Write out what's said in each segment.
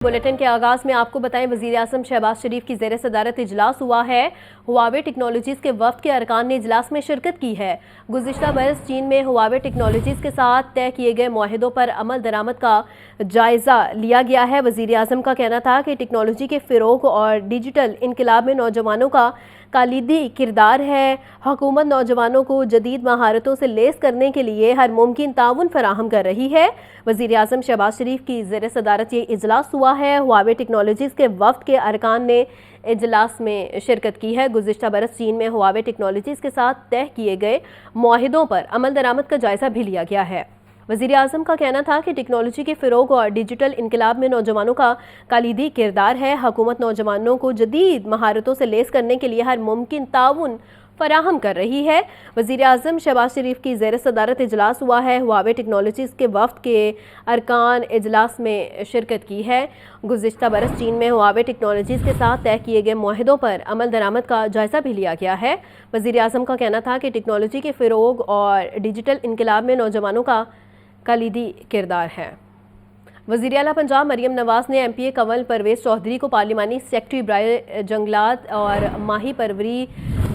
Bulletin के आगाज में आपको बताएं, वजीर आजम शहबाज शरीफ की ज़ेर सदारत इजलास हुआ है। हुआवे टेक्नोलॉजीज़ के वफ्द के अरकान ने इजलास में शिरकत की है। गुज़िश्ता बरस चीन में हुआवे टेक्नोलॉजीज़ के साथ तय किए गए मुआहिदों पर अमल दरामद का जायज़ा लिया गया है। वजीर आजम का कहना था कि टेक्नोलॉजी के फ़रोग़ और डिजिटल इनकलाब में नौजवानों का कलीदी किरदार है। हुकूमत नौजवानों को जदीद महारतों से लेस करने के लिए हर मुमकिन ताउन फराहम कर रही है। वज़ीर आज़म शहबाज शरीफ की ज़ेर सदारत ये इजलास हुआ है। हुआवे टेक्नोलॉजीज़ के वफ्द के अरकान ने इजलास में शिरकत की है। गुज़िश्ता बरस चीन में हुआवे टेक्नोलॉजीज़ के साथ तय किए गए मुआहिदों पर अमल दरामद का जायज़ा भी लिया गया है। वज़ीर आज़म का कहना था कि टेक्नोलॉजी के फ़रोग़ और डिजिटल इनकलाब में नौजवानों का कलीदी किरदार है। हुकूमत नौजवानों को जदीद महारतों से लेस करने के लिए हर मुमकिन ताउन फराहम कर रही है। वज़ीर आज़म शहबाज शरीफ की ज़ेर सदारत इजलास हुआ है। हुआवे टेक्नोलॉजीज़ के वफ्द के अरकान इजलास में शिरकत की है। गुज़िश्ता बरस चीन में हुआवे टेक्नोलॉजीज़ के साथ तय किए गए मुआहिदों पर अमल दरामद का जायज़ा भी लिया गया है। वज़ीर आज़म का कहना था कि टेक्नोलॉजी के फ़रोग़ और डिजिटल इनकलाब में नौजवानों का कलीदी किरदार है। वज़ीर आला पंजाब मरियम नवाज़ ने MPA कंवल परवेज़ चौधरी को पार्लिमानी सेक्रेटरी बराए जंगलात और माही परवरी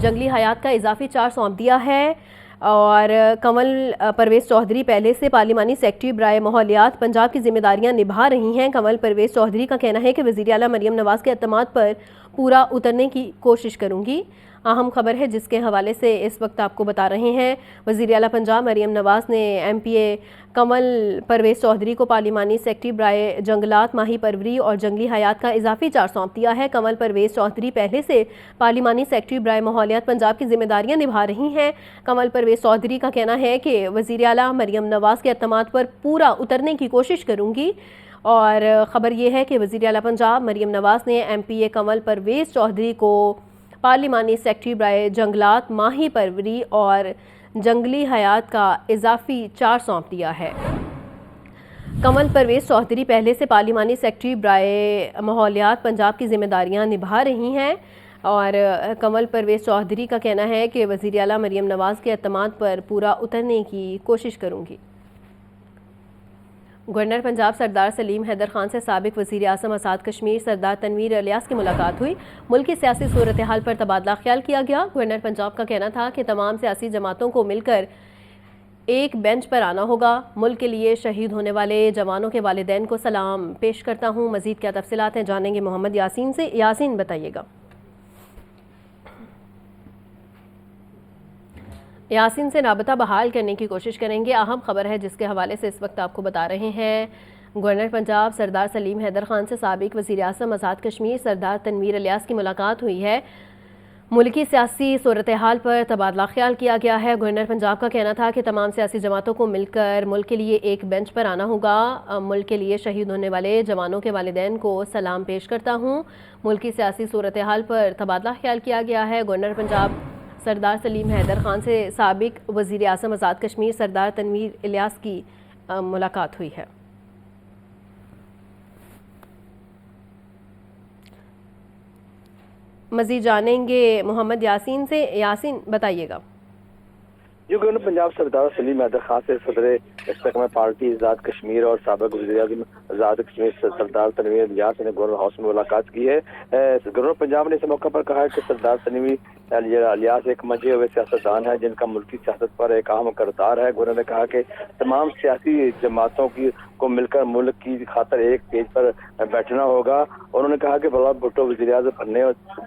जंगली हयात का इजाफी चार्ज सौंप दिया है। और कंवल परवेज़ चौधरी पहले से पार्लिमानी सेक्रेटरी बराए माहौलियात पंजाब की जिम्मेदारियां निभा रही हैं। कंवल परवेज़ चौधरी का कहना है कि वज़ीर आला मरियम नवाज़ के एतमाद पर पूरा उतरने की कोशिश करूँगी। अहम खबर है जिसके हवाले से इस वक्त आपको बता रहे हैं। वज़ीर आला पंजाब मरियम नवाज़ ने MPA कंवल परवेज़ चौधरी को पार्लिमानी सेक्रेटरी बराए जंगलात माही परवरी और जंगली हयात का इजाफी चार्ज सौंप दिया है। कंवल परवेज़ चौधरी पहले से पार्लिमानी सेक्रेटरी बराए माहौलियात पंजाब की जिम्मेदारियां निभा रही हैं। कंवल परवेज़ चौधरी का कहना है कि वज़ीर आला मरियम नवाज़ के एतमाद पर पूरा उतरने की कोशिश करूँगी। और ख़बर यह है कि वज़ीर आला पंजाब मरियम नवाज़ ने MPA कंवल परवेज़ चौधरी को पार्लिमानी सेक्रेटरी बराए जंगलात माही परवरी और जंगली हयात का इजाफी चार्ज सौंप दिया है। कंवल परवेज़ चौधरी पहले से पार्लिमानी सेक्रेटरी बराए माहौलियात पंजाब की जिम्मेदारियां निभा रही हैं। और कंवल परवेज़ चौधरी का कहना है कि वज़ीर आला मरियम नवाज़ के एतमाद पर पूरा उतरने की कोशिश करूँगी। गवर्नर पंजाब सरदार सलीम हैदर खान से साबिक वज़ीर आज़म आज़ाद कश्मीर सरदार तनवीर इलियास की मुलाकात हुई। मुल्क की सियासी सूरत हाल पर तबादला ख्याल किया गया। गवर्नर पंजाब का कहना था कि तमाम सियासी जमातों को मिलकर एक बेंच पर आना होगा। मुल्क के लिए शहीद होने वाले जवानों के वालिदैन को सलाम पेश करता हूँ। मज़ीद क्या तफसीलात हैं जानेंगे मोहम्मद यासीन से। यासीन बताइएगा। यासीन से राबता बहाल करने की कोशिश करेंगे। अहम खबर है जिसके हवाले से इस वक्त आपको बता रहे हैं। गवर्नर पंजाब सरदार सलीम हैदर खान से साबिक वज़ीर आज़म आज़ाद कश्मीर सरदार तनवीर इलियास की मुलाकात हुई है। मुल्क की सियासी सूरत हाल पर तबादला ख्याल किया गया है। गवर्नर पंजाब का कहना था कि तमाम सियासी जमातों को मिलकर मुल्क के लिए एक बेंच पर आना होगा। मुल्क के लिए शहीद होने वाले जवानों के वालिदैन को सलाम पेश करता हूँ। मुल्क की सियासी सूरत हाल पर तबादला ख्याल किया गया है। गवर्नर पंजाब सरदार सलीम हैदर खान से साबिक वज़ीर आज़म आज़ाद कश्मीर सरदार तनवीर इलियास की मुलाकात हुई है। मज़ीद जानेंगे मोहम्मद यासीन से। यासीन बताइएगा। जो गवर्नर पंजाब सरदार सलीम हैदर खान से सदर इस्तेकाम पार्टी आज़ाद कश्मीर और साबिक वज़ीर आज़म आज़ाद कश्मीर सरदार तनवीर इलियास ने गवर्नर हाउस में मुलाकात की है। गवर्नर पंजाब ने इस मौके पर कहा है कि सरदार तनवीर इलियास एक मंजे हुए सियासतदान है जिनका मुल्की सियासत पर एक अहम किरदार है। गवर्नर ने कहा कि तमाम सियासी जमातों को मिलकर मुल्क की खातर एक पेज पर बैठना होगा। उन्होंने कहा कि बल्ला भुट्टो वज़ीर आज़म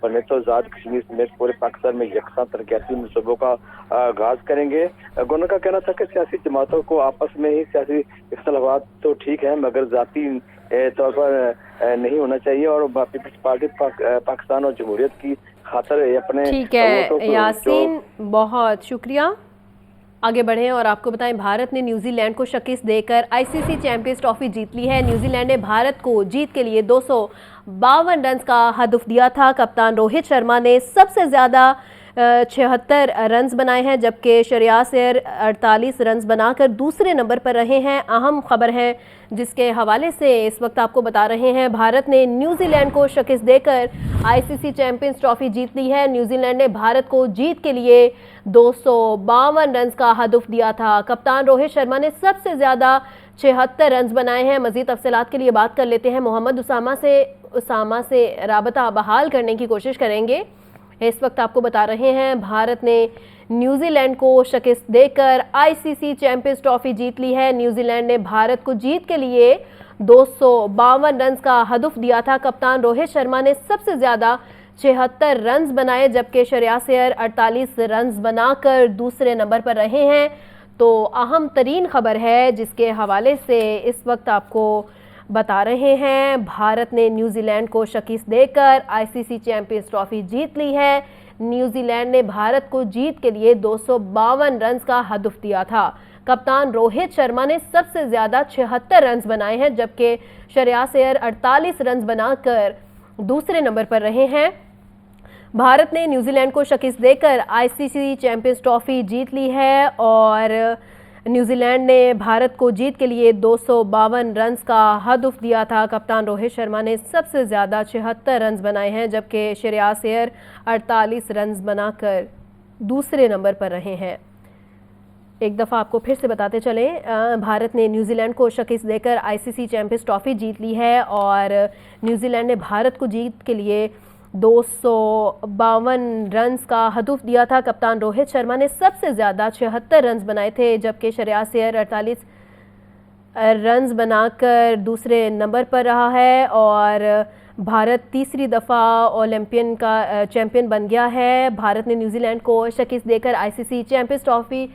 बनने तो आज़ाद कश्मीर समेत पूरे पाकिस्तान में यकसा तरक्याती मनसूबों का आगाज करेंगे। गवर्नर का कहना था कि सियासी जमातों को आपस में ही सियासी इख्तलाफात तो ठीक है मगर ज़ाती तौर पर नहीं होना चाहिए और पीपल्स पार्टी पाकिस्तान और जमहूरियत की खातर अपने। ठीक है यासीन, बहुत शुक्रिया। आगे बढ़ें और आपको बताएं, भारत ने न्यूजीलैंड को शिकस्त देकर ICC चैंपियंस ट्रॉफी जीत ली है। न्यूजीलैंड ने भारत को जीत के लिए 252 रन का हदफ दिया था। कप्तान रोहित शर्मा ने सबसे ज़्यादा 76 रन्स बनाए हैं जबकि श्रेयस अय्यर 48 रन्स बनाकर दूसरे नंबर पर रहे हैं। अहम खबर है जिसके हवाले से इस वक्त आपको बता रहे हैं। भारत ने न्यूजीलैंड को शिकस्त देकर ICC चैंपियंस ट्रॉफी जीत ली है। न्यूजीलैंड ने भारत को जीत के लिए 252 रन्स का हदफ दिया था। कप्तान रोहित शर्मा ने सबसे ज़्यादा 76 रन्स बनाए हैं। मजीद तफसीलात के लिए बात कर लेते हैं मोहम्मद उसामा से राबता बहाल करने की कोशिश करेंगे। इस वक्त आपको बता रहे हैं भारत ने न्यूजीलैंड को शिकस्त देकर आईसीसी चैंपियंस ट्रॉफी जीत ली है। न्यूजीलैंड ने भारत को जीत के लिए 252 रन्स का हदफ दिया था। कप्तान रोहित शर्मा ने सबसे ज़्यादा 76 रन्स बनाए, जबकि श्रेयस अय्यर 48 रन्स बनाकर दूसरे नंबर पर रहे हैं। तो अहम तरीन खबर है जिसके हवाले से इस वक्त आपको बता रहे हैं, भारत ने न्यूजीलैंड को शिकस्त देकर आईसीसी चैंपियंस ट्रॉफी जीत ली है। न्यूजीलैंड ने भारत को जीत के लिए 252 रन्स का हदफ दिया था। कप्तान रोहित शर्मा ने सबसे ज़्यादा 76 रन्स बनाए हैं, जबकि श्रेयस अय्यर 48 रन्स बनाकर दूसरे नंबर पर रहे हैं। भारत ने न्यूजीलैंड को शिकस्त देकर आईसीसी चैंपियंस ट्रॉफी जीत ली है और न्यूजीलैंड ने भारत को जीत के लिए 252 रन्स का हदफ दिया था। कप्तान रोहित शर्मा ने सबसे ज़्यादा 76 रन्स बनाए हैं, जबकि श्रेयस अय्यर 48 रन्स बनाकर दूसरे नंबर पर रहे हैं। एक दफ़ा आपको फिर से बताते चलें, भारत ने न्यूजीलैंड को शिकस्त देकर आईसीसी चैंपियंस ट्रॉफी जीत ली है और न्यूजीलैंड ने भारत को जीत के लिए 252 रन्स का हदफ दिया था। कप्तान रोहित शर्मा ने सबसे ज़्यादा 76 रन्स बनाए थे, जबकि श्रेयस अय्यर 48 रन्स बनाकर दूसरे नंबर पर रहा है और भारत तीसरी दफ़ा ओलंपियन का चैंपियन बन गया है। भारत ने न्यूजीलैंड को शिकस्त देकर आईसीसी चैंपियंस ट्रॉफी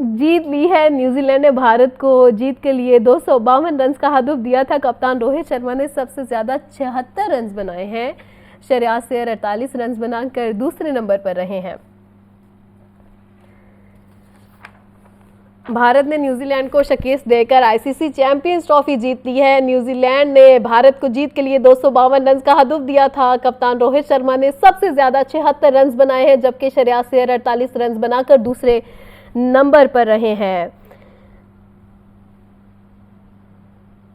जीत ली है। न्यूजीलैंड ने भारत को जीत के लिए 252 रन्स का हदफ दिया था। कप्तान रोहित शर्मा ने सबसे ज़्यादा 76 रन्स बनाए हैं। श्रेयस अय्यर 48 रन्स बनाकर दूसरे नंबर पर रहे हैं। भारत ने न्यूजीलैंड को शिकस्त देकर आईसीसी चैंपियंस ट्रॉफी जीत ली है। न्यूजीलैंड ने भारत को जीत के लिए 252 रन्स का हदफ दिया था। कप्तान रोहित शर्मा ने सबसे ज़्यादा 76 रन्स बनाए हैं, जबकि श्रेयस अय्यर 48 रन्स बनाकर दूसरे नंबर पर रहे हैं।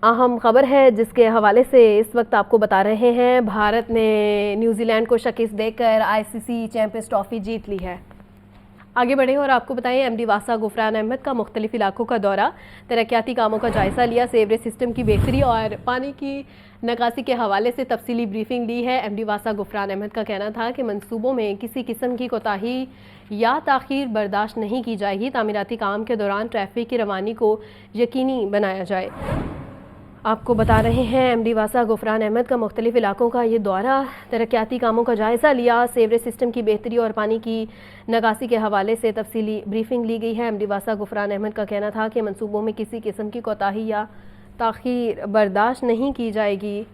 अहम खबर है जिसके हवाले से इस वक्त आपको बता रहे हैं, भारत ने न्यूजीलैंड को शिकस्त देकर आईसीसी चैंपियंस ट्रॉफी जीत ली है। आगे बढ़े और आपको बताएं, एमडी वासा गुफरान अहमद का मुख्तलिफ इलाकों का दौरा, तरक्याती कामों का जायज़ा लिया, सीवरेज सिस्टम की बेहतरी और पानी की निकासी के हवाले से तफसीली ब्रीफिंग दी है। एमडी वासा गुफरान अहमद का कहना था कि मंसूबों में किसी किस्म की कोताही या ताख़ीर बर्दाश्त नहीं की जाएगी। तामीराती काम के दौरान ट्रैफिक की रवानी को यकीनी बनाया जाए। आपको बता रहे हैं, एमडी वासा गुफरान अहमद का मुख्तलिफ इलाकों का ये दौरा, तरक्याती कामों का जायज़ा लिया, सीवरेज सिस्टम की बेहतरी और पानी की निकासी के हवाले से तफसीली ब्रीफिंग ली गई है। एमडी वासा गुफरान अहमद का कहना था कि मंसूबों में किसी किस्म की कोताही या ताख़ीर बर्दाश्त नहीं की जाएगी।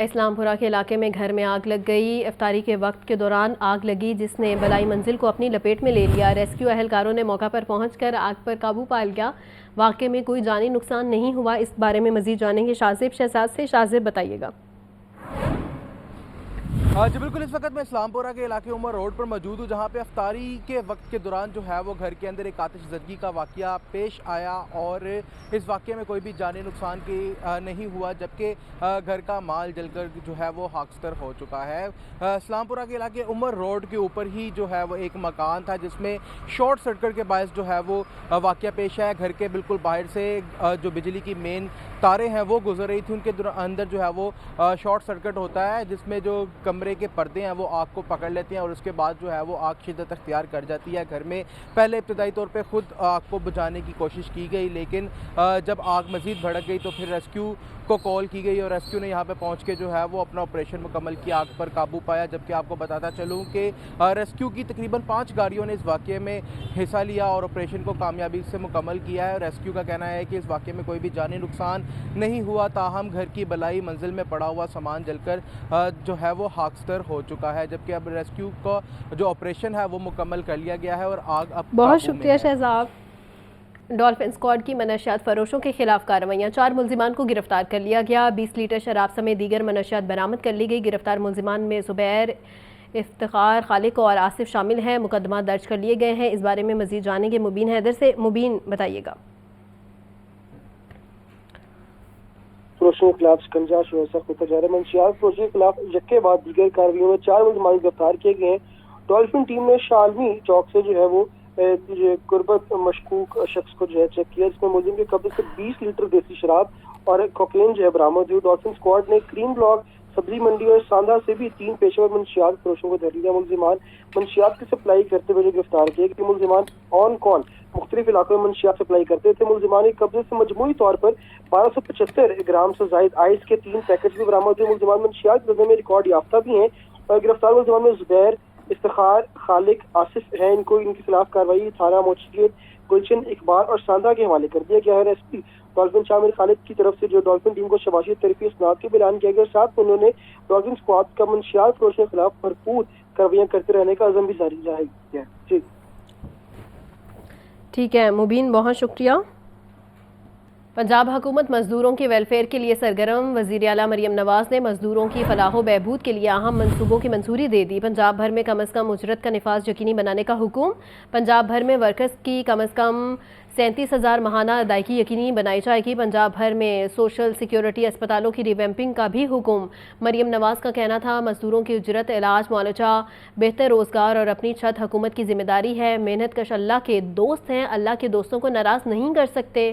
इस्लामपुरा के इलाके में घर में आग लग गई। इफ्तारी के वक्त के दौरान आग लगी जिसने बलाई मंजिल को अपनी लपेट में ले लिया। रेस्क्यू अहलकारों ने मौका पर पहुंचकर आग पर काबू पा लिया। वाक़े में कोई जानी नुकसान नहीं हुआ। इस बारे में मज़ीद जानेंगे शाजिब शहजाद से। शाजिब, बताइएगा। जी बिल्कुल, इस वक्त मैं इस्लामपुरा के इलाके उमर रोड पर मौजूद हूँ, जहाँ पे अफ्तारी के वक्त के दौरान जो है वो घर के अंदर एक आतिशज़दगी का वाक़या पेश आया और इस वाक़े में कोई भी जानी नुकसान की नहीं हुआ, जबकि घर का माल जलकर जो है वो खाकसार हो चुका है। इस्लामपुरा के इलाके उमर रोड के ऊपर ही जो है वो एक मकान था जिसमें शॉर्ट सर्किट के बायस जो है वो वाक़या पेश आया। घर के बिल्कुल बाहर से जो बिजली की मेन तारें हैं वो गुजर रही थी, उनके अंदर जो है वो शॉर्ट सर्किट होता है जिसमें जो कमरे के पर्दे हैं वो आग को पकड़ लेते हैं और उसके बाद जो है वो आग शिद्दत अख्तियार कर जाती है। घर में पहले इब्तदाई तौर पे खुद आग को बुझाने की कोशिश की गई, लेकिन जब आग मज़ीद भड़क गई तो फिर रेस्क्यू को कॉल की गई और रेस्क्यू ने यहाँ पे पहुँच के जो है वो अपना ऑपरेशन मुकम्मल किया, आग पर काबू पाया। जबकि आपको बताता चलूँ कि रेस्क्यू की तकरीबन 5 गाड़ियों ने इस वाक़े में हिस्सा लिया और ऑपरेशन को कामयाबी से मुकम्मल किया है। रेस्क्यू का कहना है कि इस वाक़े में कोई भी जानी नुकसान नहीं हुआ, ताहम घर की बलाई मंजिल में पड़ा हुआ सामान जलकर जो है वो खाकसार हो चुका है। जबकि अब रेस्क्यू का जो ऑपरेशन है वो मुकम्मल कर लिया गया है और आग अब बहुत शुक्रिया शहजाद। डॉल्फिन स्क्वाड की मनशियात फरोशों के खिलाफ कार्रवाइयाँ, 4 मुलजिमान को गिरफ्तार कर लिया गया। 20 लीटर शराब समेत दीगर मनशियात बरामद कर ली गई। गिरफ्तार मुलजिमान में जुबैर, इफ्तिखार, खालिक और आसिफ शामिल हैं। मुकदमा दर्ज कर लिए गए हैं। इस बारे में मजीद जानेंगे मुबीन हैदर से। मुबीन, बताइएगा। फरोशों के खिलाफ शिकंजा सख्त होता जा रहा है। मंशियात फरोशों के खिलाफ यके बाद दीगर कार्रवाइयों में 4 मुलजिमान गिरफ्तार किए गए हैं। डॉल्फिन टीम ने शालमी चौक से जो है वो قربت مشکوک شخص کو جو ہے چیک کیا، جس میں ملزم کے قبضے سے 20 لیٹر دیسی شراب اور کوکین جو ہے برآمد ہوئی۔ ڈالفن اسکواڈ نے کریم بلاک، سبزی منڈی اور ساندھا سے بھی 3 پیشہ ور منشیات فروشوں کو دھر لیا۔ ملزمان منشیات کی سپلائی کرتے ہوئے گرفتار کیے کہ ملزمان آن کال مختلف علاقوں میں منشیات سپلائی کرتے تھے۔ ملزمان کے قبضے سے مجموعی طور پر 1275 گرام سے زائد آئس کے 3 پیکٹ بھی برآمد ہوئے۔ ملزمان منشیات کے میں ریکارڈ یافتہ بھی ہیں اور گرفتار ملزمان میں زبیر، افتخار، خالق، آصف ہیں۔ ان کے خلاف کارروائی تھانہ موچی گیٹ، گلشن، اقبال اور ساندھا کے حوالے کر دیا گیا ہے۔ ایس پی ڈالفن شامل خالد کی طرف سے جو ڈالفن ٹیم کو شباشی ترفی اسناد کے اعلان کیا گیا، ساتھ انہوں نے ڈالفن اسکواڈ کا منشیات فروشوں کے خلاف بھرپور کارروائیاں کرتے رہنے کا عزم بھی ظاہر کیا ہے۔ جی ٹھیک ہے مبین، بہت شکریہ۔ پنجاب حکومت مزدوروں کے ویلفیئر کے لیے سرگرم، وزیر اعلیٰ مریم نواز نے مزدوروں کی فلاح و بہبود کے لیے اہم منصوبوں کی منظوری دے دی۔ پنجاب بھر میں کم از کم اجرت کا نفاذ یقینی بنانے کا حکم، پنجاب بھر میں ورکرز کی کم از کم 37,000 ماہانہ ادائیگی یقینی بنائی جائے گی۔ پنجاب بھر میں سوشل سیکیورٹی اسپتالوں کی ریویمپنگ کا بھی حکم۔ مریم نواز کا کہنا تھا مزدوروں کی اجرت، علاج، معالجہ، بہتر روزگار اور اپنی چھت حکومت کی ذمہ داری ہے۔ محنت کش اللہ کے دوست ہیں، اللہ کے دوستوں کو ناراض نہیں کر سکتے۔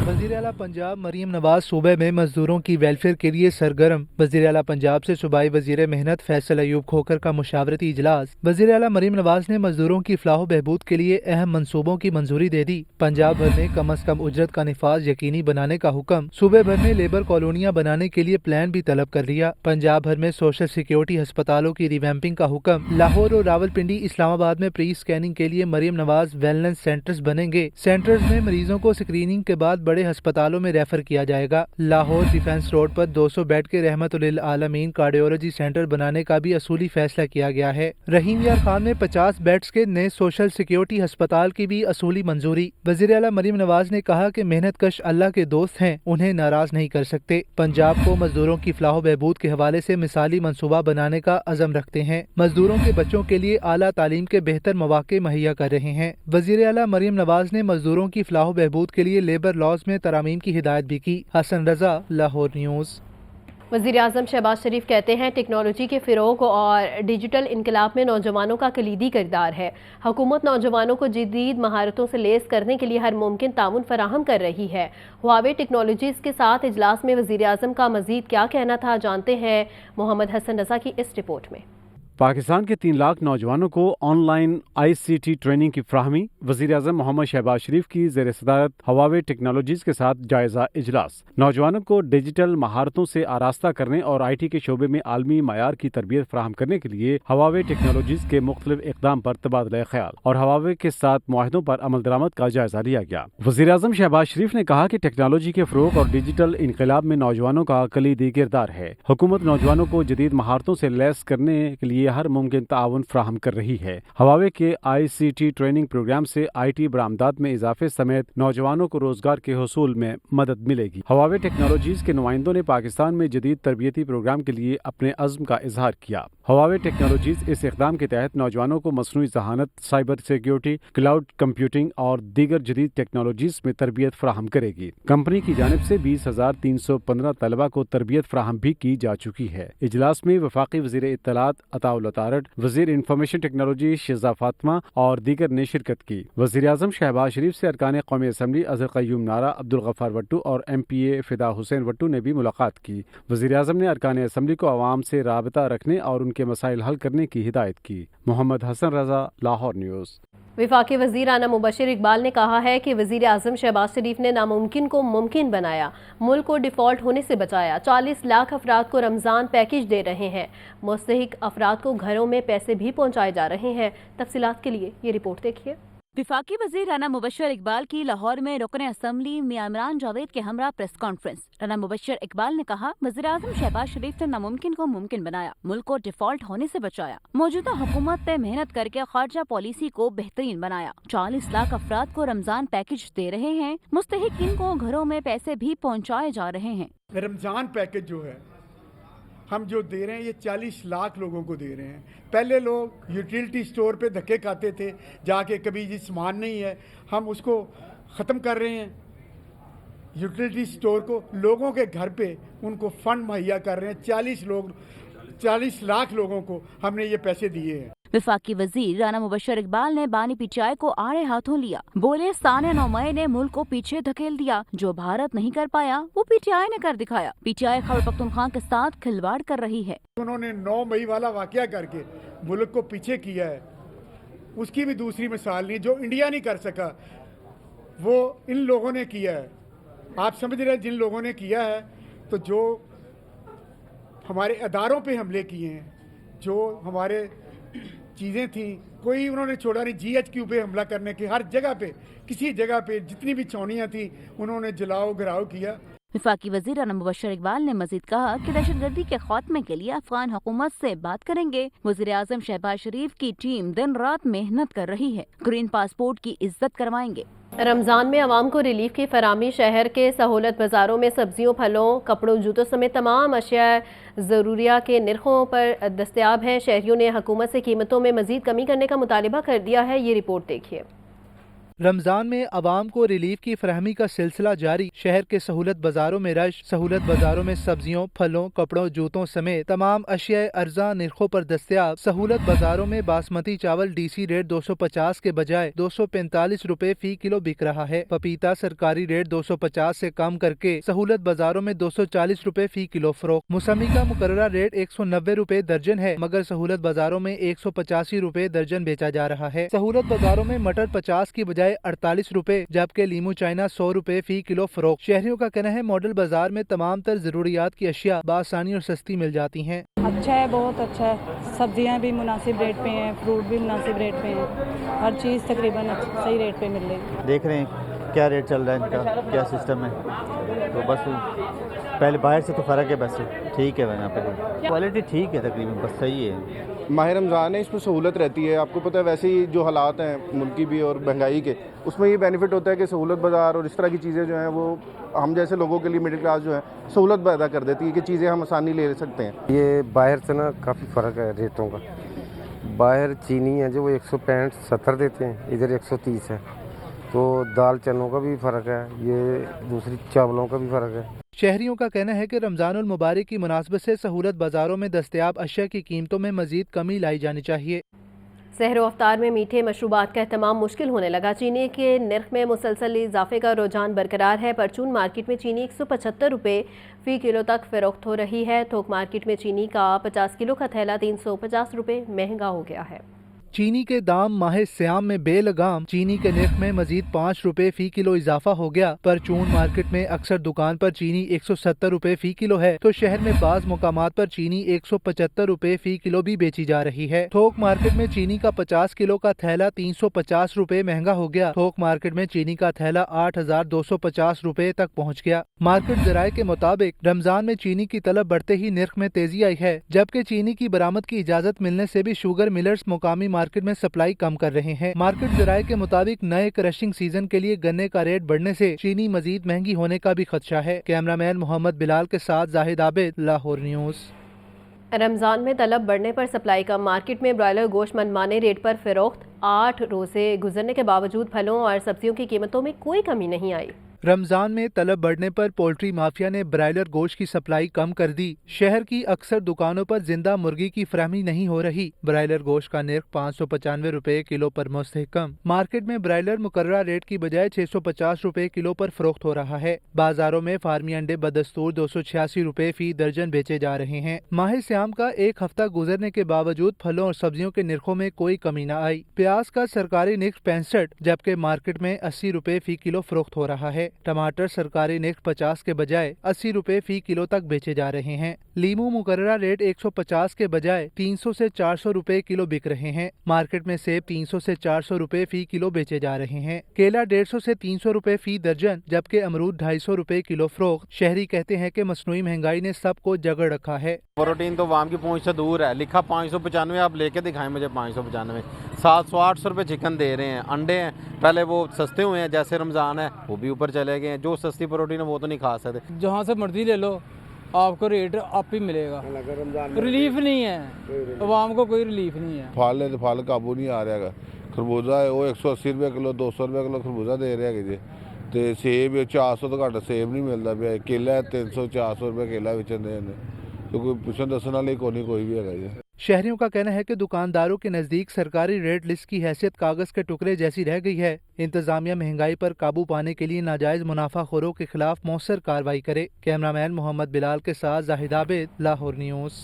وزیر اعلیٰ پنجاب مریم نواز صوبہ میں مزدوروں کی ویلفیئر کے لیے سرگرم۔ وزیر اعلیٰ پنجاب سے صوبائی وزیر محنت فیصل ایوب کھوکھر کا مشاورتی اجلاس۔ وزیر اعلیٰ مریم نواز نے مزدوروں کی فلاح و بہبود کے لیے اہم منصوبوں کی منظوری دے دی۔ پنجاب بھر میں کم از کم اجرت کا نفاذ یقینی بنانے کا حکم، صوبے بھر میں لیبر کالونیاں بنانے کے لیے پلان بھی طلب کر لیا۔ پنجاب بھر میں سوشل سیکیورٹی ہسپتالوں کی ریویمپنگ کا حکم۔ لاہور اور راولپنڈی، اسلام آباد میں پری اسکیننگ کے لیے مریم نواز ویلنس سینٹرز بنیں گے۔ سینٹرز میں مریضوں کو اسکریننگ کے بعد بڑے ہسپتالوں میں ریفر کیا جائے گا۔ لاہور ڈیفنس روڈ پر 200 بیڈ کے رحمت للعالمین کارڈیولوجی سینٹر بنانے کا بھی اصولی فیصلہ کیا گیا ہے۔ رحیم یار خان میں 50 بیڈز کے نئے سوشل سیکیورٹی ہسپتال کی بھی اصولی منظوری۔ وزیر اعلیٰ مریم نواز نے کہا کہ محنت کش اللہ کے دوست ہیں، انہیں ناراض نہیں کر سکتے۔ پنجاب کو مزدوروں کی فلاح و بہبود کے حوالے سے مثالی منصوبہ بنانے کا عزم رکھتے ہیں۔ مزدوروں کے بچوں کے لیے اعلیٰ تعلیم کے بہتر مواقع مہیا کر رہے ہیں۔ وزیر اعلیٰ مریم نواز نے مزدوروں کی فلاح و بہبود کے لیے لیبر لاز میں ترامیم کی ہدایت بھی کی۔ حسن رضا، لاہور نیوز۔ وزیر اعظم شہباز شریف کہتے ہیں ٹیکنالوجی کے فروغ اور ڈیجیٹل انقلاب میں نوجوانوں کا کلیدی کردار ہے۔ حکومت نوجوانوں کو جدید مہارتوں سے لیس کرنے کے لیے ہر ممکن تعاون فراہم کر رہی ہے۔ ہواوے ٹیکنالوجیز کے ساتھ اجلاس میں وزیر اعظم کا مزید کیا کہنا تھا، جانتے ہیں محمد حسن رضا کی اس رپورٹ میں۔ پاکستان کے 3 لاکھ نوجوانوں کو آن لائن ICT ٹریننگ کی فراہمی، وزیر اعظم محمد شہباز شریف کی زیر صدارت ہواوے ٹیکنالوجیز کے ساتھ جائزہ اجلاس۔ نوجوانوں کو ڈیجیٹل مہارتوں سے آراستہ کرنے اور IT کے شعبے میں عالمی معیار کی تربیت فراہم کرنے کے لیے ہواوے ٹیکنالوجیز کے مختلف اقدام پر تبادلہ خیال اور ہواوے کے ساتھ معاہدوں پر عمل درآمد کا جائزہ لیا گیا۔ وزیر اعظم شہباز شریف نے کہا کہ ٹیکنالوجی کے فروغ اور ڈیجیٹل انقلاب میں نوجوانوں کا کلیدی کردار ہے۔ حکومت نوجوانوں کو جدید مہارتوں سے لیس کرنے کے لیے ہر ممکن تعاون فراہم کر رہی ہے۔ ہواوے کے ICT ٹریننگ پروگرام سے IT برآمدات میں اضافے سمیت نوجوانوں کو روزگار کے حصول میں مدد ملے گی۔ ہواوے ٹیکنالوجیز کے نمائندوں نے پاکستان میں جدید تربیتی پروگرام کے لیے اپنے عزم کا اظہار کیا۔ ہواوے ٹیکنالوجیز اس اقدام کے تحت نوجوانوں کو مصنوعی ذہانت، سائبر سیکیورٹی، کلاؤڈ کمپیوٹنگ اور دیگر جدید ٹیکنالوجیز میں تربیت فراہم کرے گی۔ کمپنی کی جانب سے 20,315 طلبہ کو تربیت فراہم بھی کی جا چکی ہے۔ اجلاس میں وفاقی وزیر اطلاعات عطاء اللہ تارڑ، وزیر انفارمیشن ٹیکنالوجی شہزاد فاطمہ اور دیگر نے شرکت کی۔ وزیر اعظم شہباز شریف سے ارکان قومی اسمبلی اظہر قیوم نارا، عبدالغفار وٹو اور MPA فدا حسین وٹو نے بھی ملاقات کی۔ وزیر اعظم نے ارکان اسمبلی کو عوام سے رابطہ رکھنے اور ان کے مسائل حل کرنے کی ہدایت کی۔ محمد حسن رضا، لاہور نیوز۔ وفاقی وزیر رانا مبشر اقبال نے کہا ہے کہ وزیر اعظم شہباز شریف نے ناممکن کو ممکن بنایا، ملک کو ڈیفالٹ ہونے سے بچایا۔ 40 لاکھ افراد کو رمضان پیکج دے رہے ہیں، مستحق افراد کو گھروں میں پیسے بھی پہنچائے جا رہے ہیں۔ تفصیلات کے لیے یہ رپورٹ دیکھیے۔ وفاقی وزیر رانا مبشر اقبال کی لاہور میں رکن اسمبلی میاں عمران جاوید کے ہمراہ پریس کانفرنس۔ رانا مبشر اقبال نے کہا وزیر اعظم شہباز شریف نے ناممکن کو ممکن بنایا، ملک کو ڈیفالٹ ہونے سے بچایا۔ موجودہ حکومت نے محنت کر کے خارجہ پالیسی کو بہترین بنایا۔ 40 لاکھ افراد کو رمضان پیکج دے رہے ہیں، مستحقین کو گھروں میں پیسے بھی پہنچائے جا رہے ہیں۔ رمضان پیکج جو ہے ہم جو دے رہے ہیں یہ 40 لاکھ لوگوں کو دے رہے ہیں۔ پہلے لوگ یوٹیلٹی سٹور پہ دھکے کھاتے تھے جا کے، کبھی جی سامان نہیں ہے، ہم اس کو ختم کر رہے ہیں۔ یوٹیلٹی سٹور کو لوگوں کے گھر پہ ان کو فنڈ مہیا کر رہے ہیں۔ 40 لاکھ لوگوں کو ہم نے یہ پیسے دیے ہیں۔ वफाकी वजीर राना मुबशर इकबाल ने बानी पीटीआई को आड़े हाथों लिया। बोले सानिया नौमई ने मुल्क को पीछे धकेल दिया, जो भारत नहीं कर पाया वो पीटीआई ने कर दिखाया। पीटीआई खैबर पख्तूनख्वा के साथ खिलवाड़ कर रही है। उन्होंने 9 मई वाला वाकया करके मुल्क को पीछे किया है, उसकी भी दूसरी मिसाल नहीं। जो इंडिया नहीं कर सका वो इन लोगों ने किया है। आप समझ रहे हैं, जिन लोगों ने किया है, तो जो हमारे अदारों पे हमले किए हैं, जो हमारे चीज़ें थी, कोई उन्होंने छोड़ा नहीं। GHQ पे हमला करने की हर जगह पे, किसी जगह पे जितनी भी चौनियाँ थी उन्होंने जलाओ घराव किया। वफाकी वजीर राना मुबशर इकबाल ने मजीद कहा कि दहशतगर्दी के खात्मे के लिए अफगान हुकूमत से बात करेंगे। वजीर आजम शहबाज शरीफ की टीम दिन रात मेहनत कर रही है, ग्रीन पासपोर्ट की इज्जत करवाएंगे। रमज़ान में आवाम को रिलीफ की फराहमी। शहर के सहूलत बाज़ारों में सब्जियों, फलों, कपड़ों, जूतों समेत तमाम अशिया ज़रूरिया के निर्खों पर दस्तयाब हैं। शहरियों ने हुकूमत से कीमतों में मज़ीद कमी करने का मुतालिबा कर दिया है। ये रिपोर्ट देखिए। रमज़ान में आवाम को रिलीफ की फरहमी का सिलसिला जारी। शहर के सहूलत बाज़ारों में रश। सहूलत बाज़ारों में सब्जियों, फलों, कपड़ों, जूतों समेत तमाम अशिया अर्जा निर्खों पर दस्तयाब। सहूलत बाज़ारों में बासमती चावल DC रेट 250 के बजाय 245 रुपए फी किलो बिक रहा है। पपीता सरकारी रेट 250 से कम करके सहूलत बाज़ारों में 240 रुपए फी किलो फरोख्त। मौसमी का मुकर्ररा रेट 190 रुपए दर्जन है, मगर सहूलत बाज़ारों में 185 रुपए दर्जन बेचा जा रहा है। सहूलत बाज़ारों में मटर 50 की बजाय 48 रुपए, जबकि लीमू चाइना 100 रुपए फी किलो फरोख्त। शहरियों का कहना है मॉडल बाजार में तमाम तर जरूरियात की अशिया बआसानी और सस्ती मिल जाती हैं। अच्छा है, बहुत अच्छा है। सब्जियां भी मुनासिब रेट पे हैं, फ्रूट भी मुनासिब रेट पे हैं, हर चीज़ तकरीबन सही रेट पे मिल रही है। देख रहे हैं क्या रेट चल रहा है इनका, क्या सिस्टम है, तो बस पहले बाहर से तो फ़र्क है, बस ठीक है। यहाँ पे क्वालिटी ठीक है, तकरीबन बस सही है। माह रमज़ान है, इसमें सहूलत रहती है। आपको पता है वैसे ही जो हालात हैं मुल्की भी और महंगाई के, उसमें ये बेनिफिट होता है कि सहूलत बाज़ार और इस तरह की चीज़ें जो हैं वो हम जैसे लोगों के लिए, मिडिल क्लास जो है, सहूलत पैदा कर देती है कि चीज़ें हम आसानी ले सकते हैं। ये बाहर से ना काफ़ी फ़र्क है रेटों का। बाहर चीनी है जो वो 165-70 देते हैं, इधर 130 है। तो दाल चनों का भी फ़र्क है, ये दूसरी चावलों का भी फ़र्क है। शहरियों का कहना है कि रमज़ानुल मुबारक की मुनासबत से सहूलत बाज़ारों में दस्तयाब अशिया की कीमतों में मज़ीद कमी लाई जानी चाहिए। सहर व अफ्तार में मीठे मशरूबात का एहतमाम मुश्किल होने लगा। चीनी के नर्ख में मुसलसल इजाफे का रुझान बरकरार है। परचून मार्केट में चीनी 175 रुपए फ़ी किलो तक फ़रोख्त हो रही है। थोक मार्केट में चीनी का 50 किलो का थैला 350 रुपए महंगा हो गया है। चीनी के दाम माह सियाम में बेलगाम। चीनी के नर्ख में मजीद 5 रुपए फी किलो इजाफा हो गया। परचून मार्केट में अक्सर दुकान पर चीनी 170 रुपए फी किलो है, तो शहर में बाज मुकामात पर चीनी 175 रुपए फी किलो भी बेची जा रही है। थोक मार्केट में चीनी का 50 किलो का थैला 350 रुपए महंगा हो गया। थोक मार्केट में चीनी का थैला 8,250 रुपए तक पहुँच गया। मार्केट जराये के मुताबिक रमजान में चीनी की तलब बढ़ते ही नर्ख में तेजी आई है, जबकि चीनी की बरामद की इजाजत मिलने से भी शुगर मिलर्स मुकामी मार्केट में सप्लाई कम कर रहे हैं। मार्केट जराये के मुताबिक नए क्रशिंग सीजन के लिए गन्ने का रेट बढ़ने से चीनी मजीद महंगी होने का भी खदशा है। कैमरामैन मोहम्मद बिलाल के साथ जाहिद आबिद, लाहौर न्यूज़। रमज़ान में तलब बढ़ने पर सप्लाई कम। मार्केट में ब्रॉयलर गोश्त मनमाने रेट पर फरोख्त। 8 रोज़े गुजरने के बावजूद फलों और सब्जियों की कीमतों में कोई कमी नहीं आई। रमजान में तलब बढ़ने पर पोल्ट्री माफिया ने ब्रायलर गोश्त की सप्लाई कम कर दी। शहर की अक्सर दुकानों पर जिंदा मुर्गी की फराहमी नहीं हो रही। ब्रायलर गोश्त का निर्ख 595 रुपए किलो पर मुस्तहकम। मार्केट में ब्रायलर मुकर्ररा रेट की बजाय 650 रुपए किलो पर फरोख्त हो रहा है। बाजारों में फार्मी अंडे बदस्तूर 286 रुपए फी दर्जन बेचे जा रहे हैं। माह सियाम का एक हफ्ता गुजरने के बावजूद फलों और सब्जियों के निर्खों में कोई कमी न आई। प्याज का सरकारी निर्ख 65, जबकि मार्केट में 80 रुपए फी किलो फरोख्त हो रहा है। टमाटर सरकारी निर्ख 50 के बजाय 80 रुपए फी किलो तक बेचे जा रहे हैं। लीमू मुकर्ररा रेट 150 के बजाय 300 से 400 रुपए किलो बिक रहे हैं। मार्केट में सेब 300 से 400 रुपए फी किलो बेचे जा रहे हैं। केला 150 से 300 रुपए फी दर्जन, जबकि अमरूद 250 रुपए किलो फरोख्त। शहरी कहते हैं कि मसनूई महंगाई ने सबको जगड़ रखा है। प्रोटीन तो वाम की पहुंच से दूर है। लिखा 595, आप लेके दिखाएं मुझे 595। 700-800 रुपए चिकन दे रहे हैं। अंडे हैं, पहले वो सस्ते हुए हैं, जैसे रमजान है वो भी ऊपर चले गए हैं। जो सस्ती प्रोटीन है वो तो नहीं खा सकते। जहाँ से मर्जी ले लो आपको रेट आप ही मिलेगा। रिलीफ नहीं है, आवाम को कोई रिलीफ नहीं है। फल है तो फल काबू नहीं आ रहा। खरबूजा है वो 180 रुपए किलो, 200 रुपए किलो खरबूजा दे रहे हैं जी। तो सेब 400 तो घट सेब नहीं मिलता पिया। केला 300-400 रुपए केला बेचते हैं, तो कोई पुछन दसन वाले कोई भी है जी। शहरियों का कहना है कि दुकानदारों के नजदीक सरकारी रेट लिस्ट की हैसियत कागज के टुकड़े जैसी रह गई है। इंतजामिया महंगाई पर काबू पाने के लिए नाजायज मुनाफाखोरों के खिलाफ मौसर कार्रवाई करे। कैमरामैन मोहम्मद बिलाल के साथ जाहिद आबिद, लाहौर न्यूज़।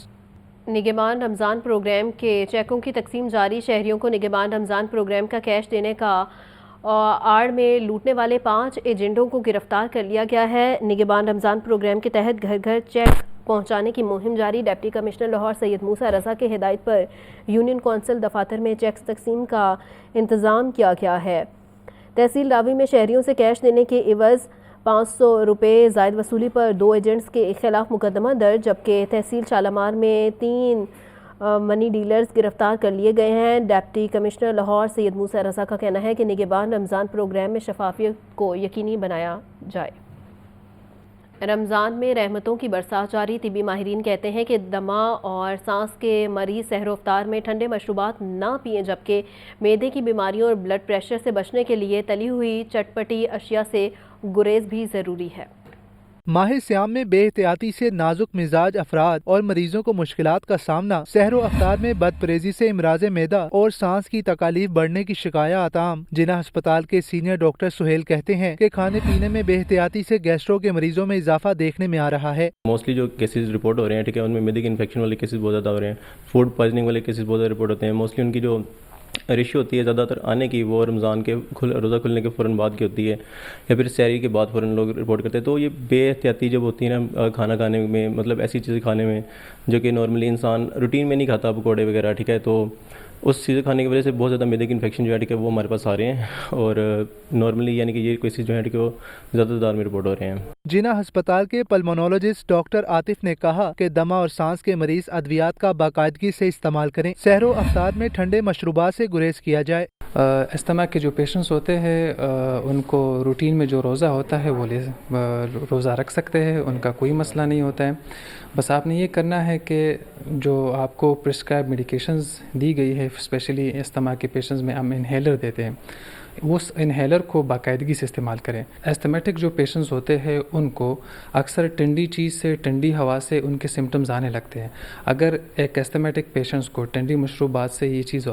निगहबान रमज़ान प्रोग्राम के चेकों की तकसीम जारी। शहरियों को निगहबान रमज़ान प्रोग्राम का कैश देने का आड़ में लूटने वाले 5 एजेंटों को गिरफ्तार कर लिया गया है। निगहबान रमज़ान प्रोग्राम के तहत घर घर चेक पहुंचाने की मुहिम जारी। डिप्टी कमिश्नर लाहौर सैयद मूसा रज़ा के हिदायत पर यूनियन कौंसिल दफातर में चेक्स तकसीम का इंतज़ाम किया गया है। तहसील रावी में शहरियों से कैश देने के इवज़ 500 रुपये ज़ायद वसूली पर 2 एजेंट्स के खिलाफ मुकदमा दर्ज, जबकि तहसील शालामार में 3 मनी डीलर्स गिरफ्तार कर लिए गए हैं। डिप्टी कमिश्नर लाहौर सैयद मूसा रज़ा का कहना है कि निगहबान रमज़ान प्रोग्राम में शफाफियत को यकीनी बनाया जाए। रमज़ान में रहमतों की बरसात जारी। तिबी माहिरीन कहते हैं कि दमा और सांस के मरीज सहरो अफ्तार में ठंडे मशरूबात ना पिएं, जबकि मैदे की बीमारियों और ब्लड प्रेशर से बचने के लिए तली हुई चटपटी अशिया से गुरेज भी ज़रूरी है। माह सियाम में बेहतियाती से नाजुक मिजाज अफराद और मरीजों को मुश्किलात का सामना। सहरो अफ्तार में बदपरेजी से इमराज मैदा और सांस की तकालीफ बढ़ने की शिकायत आम। जिला अस्पताल के सीनियर डॉक्टर सुहेल कहते हैं कि खाने पीने में बेहतियाती से गैस्ट्रो के मरीजों में इजाफा देखने में आ रहा है। मोस्टली जो केसेस रिपोर्ट हो रहे हैं, ठीक है, उनमें मैदे के इन्फेक्शन वाले केसेस बहुत ज़्यादा हो रहे हैं। फूड पॉइजनिंग वाले केसेस बहुत ज़्यादा रिपोर्ट होते हैं। मोस्टली उनकी जो रेशियो होती है ज़्यादातर आने की, वो रमज़ान के रोज़ा खुलने के फ़ौरन बाद की होती है, या फिर सहरी के बाद फ़ौरन लोग रिपोर्ट करते हैं। तो ये बेहतियाती जब होती है ना खाना खाने में, मतलब ऐसी चीज़ें खाने में जो कि नॉर्मली इंसान रूटीन में नहीं खाता, पकौड़े वगैरह, ठीक है, तो उस चीज़ें खाने की वजह से बहुत ज़्यादा मैदे के इन्फेक्शन जो है, ठीक है, वो हमारे पास आ रहे हैं। और नॉर्मली यानी कि ये केसेस जो है, ठीक है, वो ज़्यादा तादाद में रिपोर्ट हो रहे हैं। जिला अस्पताल के पल्मोनोलॉजिस्ट डॉक्टर आतिफ ने कहा कि दमा और सांस के मरीज अद्वियात का बाकायदगी से इस्तेमाल करें। सहरो अफ्तार में ठंडे मशरूबात से गुरेज किया जाए। अस्थमा के जो पेशेंट्स होते हैं उनको रूटीन में जो रोज़ा होता है वो रोज़ा रख सकते हैं, उनका कोई मसला नहीं होता है। बस आपने ये करना है कि जो आपको प्रिस्क्राइब मेडिकेशंस दी गई है, स्पेशली अस्थमा के पेशेंट्स में हम इन्हेलर देते हैं, उस इन्हेलर को बाकायदगी से इस्तेमाल करें। एस्थमेटिक जो पेशेंट्स होते हैं उनको अक्सर ठंडी चीज़ से, ठंडी हवा से उनके सिम्टम्स आने लगते हैं। अगर एक एस्थमेटिक पेशेंट्स को ठंडी मशरूबात से ये चीज़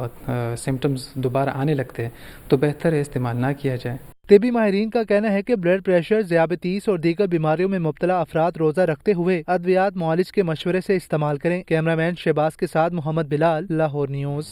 सिम्टम्स दोबारा आने लगते हैं तो बेहतर है इस्तेमाल ना किया जाए। तिबी माहिरीन का कहना है कि ब्लड प्रेशर, ज़ियाबतीस और दीगर बीमारियों में मुब्तला अफराद रोज़ा रखते हुए अद्वियात मुआलिज के मशवरे से इस्तेमाल करें। कैमरामैन शहबाज के साथ मोहम्मद बिलाल, लाहौर न्यूज़।